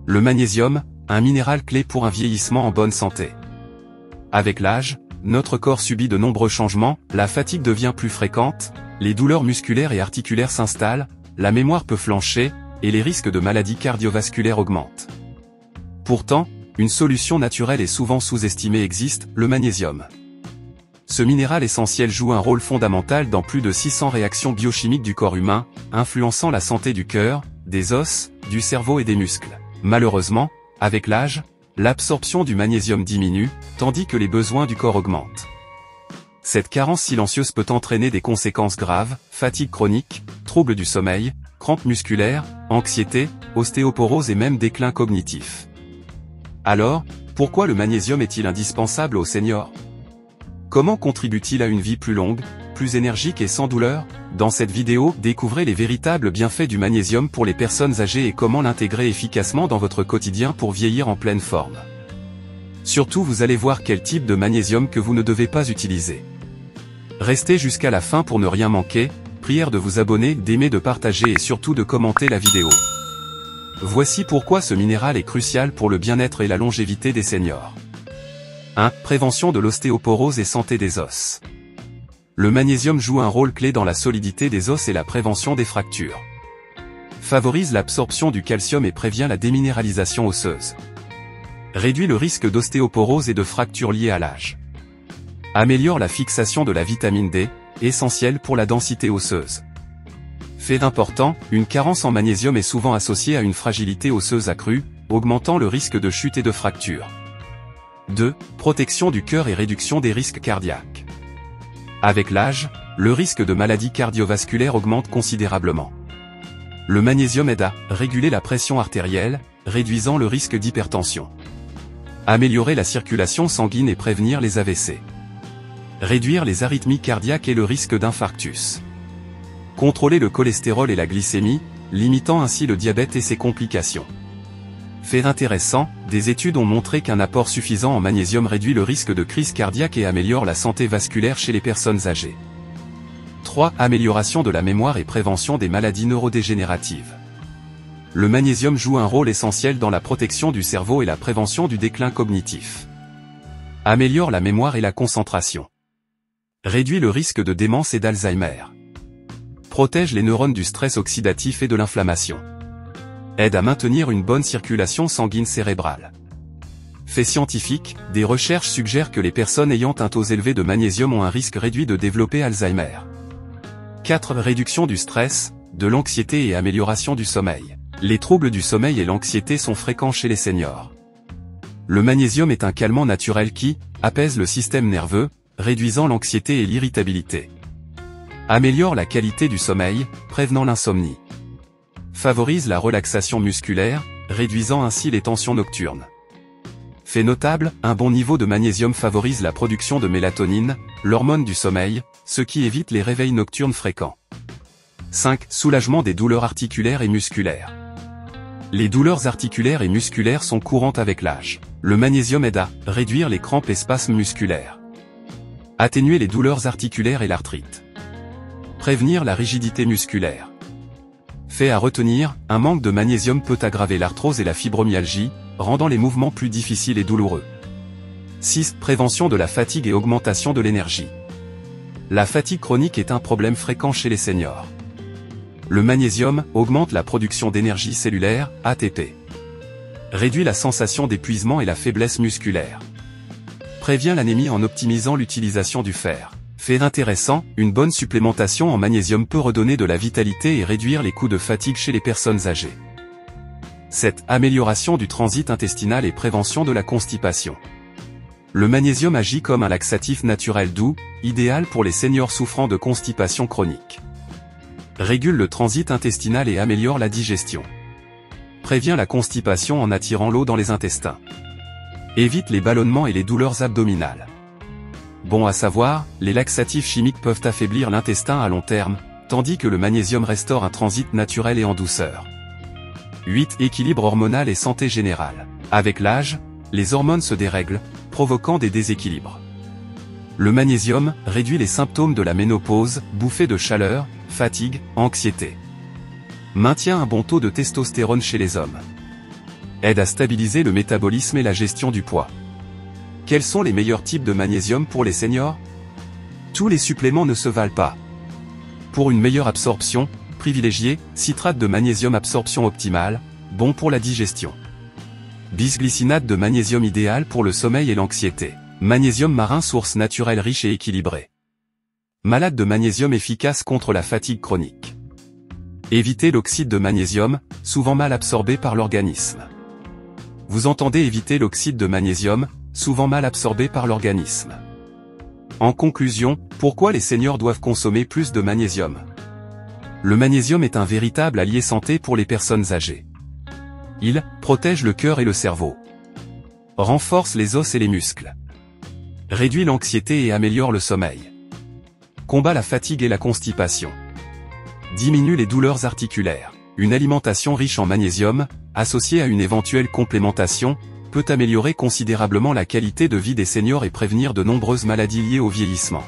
Le magnésium, un minéral clé pour un vieillissement en bonne santé. Avec l'âge, notre corps subit de nombreux changements, la fatigue devient plus fréquente, les douleurs musculaires et articulaires s'installent, la mémoire peut flancher, et les risques de maladies cardiovasculaires augmentent. Pourtant, une solution naturelle et souvent sous-estimée existe, le magnésium. Ce minéral essentiel joue un rôle fondamental dans plus de 600 réactions biochimiques du corps humain, influençant la santé du cœur, des os, du cerveau et des muscles. Malheureusement, avec l'âge, l'absorption du magnésium diminue, tandis que les besoins du corps augmentent. Cette carence silencieuse peut entraîner des conséquences graves, fatigue chronique, troubles du sommeil, crampes musculaires, anxiété, ostéoporose et même déclin cognitif. Alors, pourquoi le magnésium est-il indispensable aux seniors? Comment contribue-t-il à une vie plus longue, plus énergique et sans douleur? Dans cette vidéo, découvrez les véritables bienfaits du magnésium pour les personnes âgées et comment l'intégrer efficacement dans votre quotidien pour vieillir en pleine forme. Surtout, vous allez voir quel type de magnésium que vous ne devez pas utiliser. Restez jusqu'à la fin pour ne rien manquer, prière de vous abonner, d'aimer, de partager et surtout de commenter la vidéo. Voici pourquoi ce minéral est crucial pour le bien-être et la longévité des seniors. 1. Prévention de l'ostéoporose et santé des os. Le magnésium joue un rôle clé dans la solidité des os et la prévention des fractures. Favorise l'absorption du calcium et prévient la déminéralisation osseuse. Réduit le risque d'ostéoporose et de fractures liées à l'âge. Améliore la fixation de la vitamine D, essentielle pour la densité osseuse. Fait important, une carence en magnésium est souvent associée à une fragilité osseuse accrue, augmentant le risque de chute et de fracture. 2. Protection du cœur et réduction des risques cardiaques. Avec l'âge, le risque de maladies cardiovasculaires augmente considérablement. Le magnésium aide à réguler la pression artérielle, réduisant le risque d'hypertension. Améliorer la circulation sanguine et prévenir les AVC. Réduire les arythmies cardiaques et le risque d'infarctus. Contrôler le cholestérol et la glycémie, limitant ainsi le diabète et ses complications. Fait intéressant, des études ont montré qu'un apport suffisant en magnésium réduit le risque de crise cardiaque et améliore la santé vasculaire chez les personnes âgées. 3. Amélioration de la mémoire et prévention des maladies neurodégénératives. Le magnésium joue un rôle essentiel dans la protection du cerveau et la prévention du déclin cognitif. Améliore la mémoire et la concentration. Réduit le risque de démence et d'Alzheimer. Protège les neurones du stress oxydatif et de l'inflammation. Aide à maintenir une bonne circulation sanguine cérébrale. Fait scientifique, des recherches suggèrent que les personnes ayant un taux élevé de magnésium ont un risque réduit de développer Alzheimer. 4. Réduction du stress, de l'anxiété et amélioration du sommeil. Les troubles du sommeil et l'anxiété sont fréquents chez les seniors. Le magnésium est un calmant naturel qui apaise le système nerveux, réduisant l'anxiété et l'irritabilité. Améliore la qualité du sommeil, prévenant l'insomnie. Favorise la relaxation musculaire, réduisant ainsi les tensions nocturnes. Fait notable, un bon niveau de magnésium favorise la production de mélatonine, l'hormone du sommeil, ce qui évite les réveils nocturnes fréquents. 5. Soulagement des douleurs articulaires et musculaires. Les douleurs articulaires et musculaires sont courantes avec l'âge. Le magnésium aide à réduire les crampes et spasmes musculaires. Atténuer les douleurs articulaires et l'arthrite. Prévenir la rigidité musculaire. Fait à retenir, un manque de magnésium peut aggraver l'arthrose et la fibromyalgie, rendant les mouvements plus difficiles et douloureux. 6. Prévention de la fatigue et augmentation de l'énergie. La fatigue chronique est un problème fréquent chez les seniors. Le magnésium augmente la production d'énergie cellulaire, ATP. Réduit la sensation d'épuisement et la faiblesse musculaire. Prévient l'anémie en optimisant l'utilisation du fer. Fait intéressant, une bonne supplémentation en magnésium peut redonner de la vitalité et réduire les coups de fatigue chez les personnes âgées. 7. Amélioration du transit intestinal et prévention de la constipation. Le magnésium agit comme un laxatif naturel doux, idéal pour les seniors souffrant de constipation chronique. Régule le transit intestinal et améliore la digestion. Prévient la constipation en attirant l'eau dans les intestins. Évite les ballonnements et les douleurs abdominales. Bon à savoir, les laxatifs chimiques peuvent affaiblir l'intestin à long terme, tandis que le magnésium restaure un transit naturel et en douceur. 8. Équilibre hormonal et santé générale. Avec l'âge, les hormones se dérèglent, provoquant des déséquilibres. Le magnésium réduit les symptômes de la ménopause, bouffées de chaleur, fatigue, anxiété. Maintient un bon taux de testostérone chez les hommes. Aide à stabiliser le métabolisme et la gestion du poids. Quels sont les meilleurs types de magnésium pour les seniors? Tous les suppléments ne se valent pas. Pour une meilleure absorption, privilégiez citrate de magnésium absorption optimale, bon pour la digestion. Bisglycinate de magnésium idéal pour le sommeil et l'anxiété. Magnésium marin source naturelle riche et équilibrée. Malate de magnésium efficace contre la fatigue chronique. Évitez l'oxyde de magnésium, souvent mal absorbé par l'organisme. Vous entendez éviter l'oxyde de magnésium, souvent mal absorbé par l'organisme. En conclusion, pourquoi les seniors doivent consommer plus de magnésium? Le magnésium est un véritable allié santé pour les personnes âgées. Il protège le cœur et le cerveau. Renforce les os et les muscles. Réduit l'anxiété et améliore le sommeil. Combat la fatigue et la constipation. Diminue les douleurs articulaires. Une alimentation riche en magnésium, associée à une éventuelle complémentation, peut améliorer considérablement la qualité de vie des seniors et prévenir de nombreuses maladies liées au vieillissement.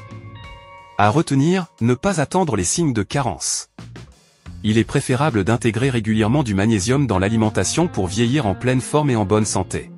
À retenir, ne pas attendre les signes de carence. Il est préférable d'intégrer régulièrement du magnésium dans l'alimentation pour vieillir en pleine forme et en bonne santé.